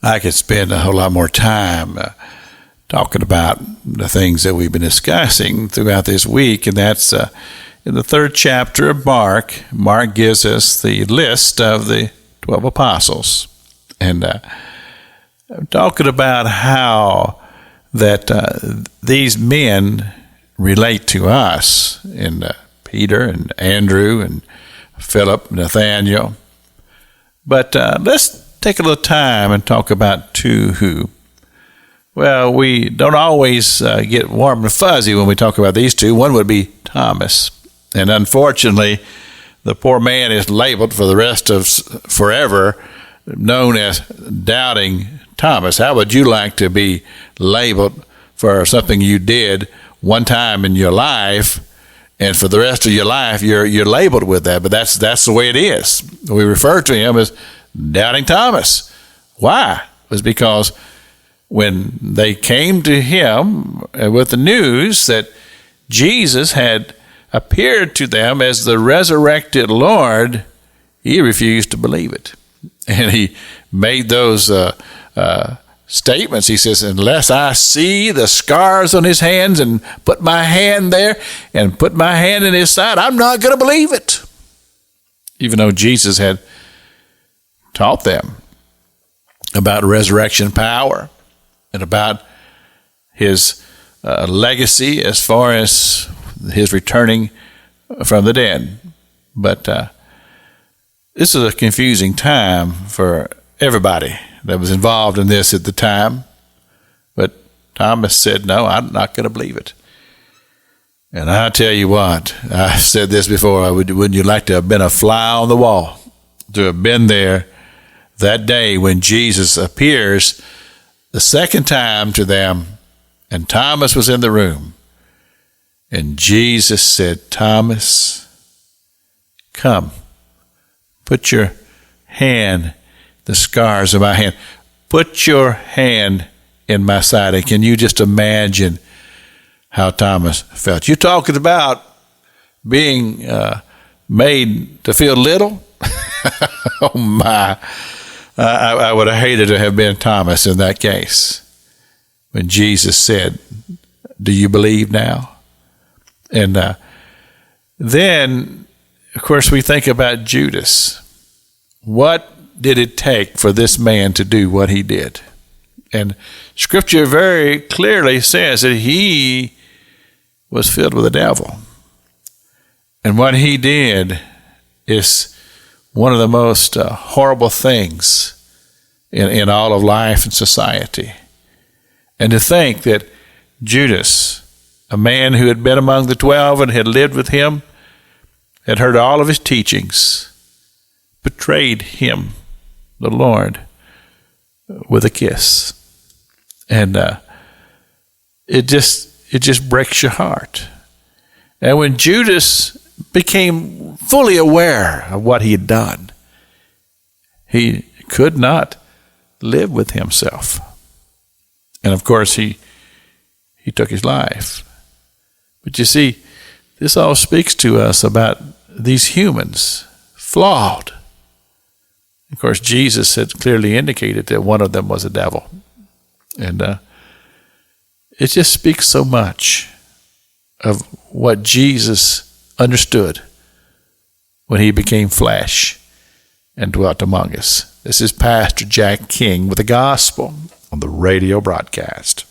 I could spend a whole lot more time talking about the things that we've been discussing throughout this week, and that's in the 3rd chapter of Mark. Mark gives us the list of the 12 apostles, and I'm talking about how that these men relate to us, and Peter and Andrew and Philip, Nathaniel. But let's take a little time and talk about two who, well, we don't always get warm and fuzzy when we talk about these two. One would be Thomas. And unfortunately, the poor man is labeled for the rest of forever, known as Doubting Thomas. How would you like to be labeled for something you did one time in your life, and for the rest of your life you're labeled with that? But that's the way it is. We refer to him as Doubting Thomas. Why? It was because when they came to him with the news that Jesus had appeared to them as the resurrected Lord, he refused to believe it. And he made those statements. He says, unless I see the scars on his hands and put my hand there and put my hand in his side, I'm not going to believe it. Even though Jesus had taught them about resurrection power and about his legacy as far as his returning from the dead. But this is a confusing time for everybody that was involved in this at the time. But Thomas said, no, I'm not going to believe it. And I tell you what, I've said this before, wouldn't you like to have been a fly on the wall, to have been there that day when Jesus appears the second time to them, and Thomas was in the room, and Jesus said, Thomas, come, put your hand, the scars of my hand, put your hand in my side. And can you just imagine how Thomas felt? You're talking about being made to feel little? Oh my. I would have hated to have been Thomas in that case when Jesus said, do you believe now? And then, of course, we think about Judas. What did it take for this man to do what he did? And Scripture very clearly says that he was filled with the devil. And what he did is one of the most horrible things in all of life and society. And to think that Judas, a man who had been among the 12 and had lived with him, had heard all of his teachings, betrayed him, the Lord, with a kiss. And it just breaks your heart. And when Judas became fully aware of what he had done, he could not live with himself. And of course, he took his life. But you see, this all speaks to us about these humans, flawed. Of course, Jesus had clearly indicated that one of them was a devil. And it just speaks so much of what Jesus understood when he became flesh and dwelt among us. This is Pastor Jack King with the gospel on the radio broadcast.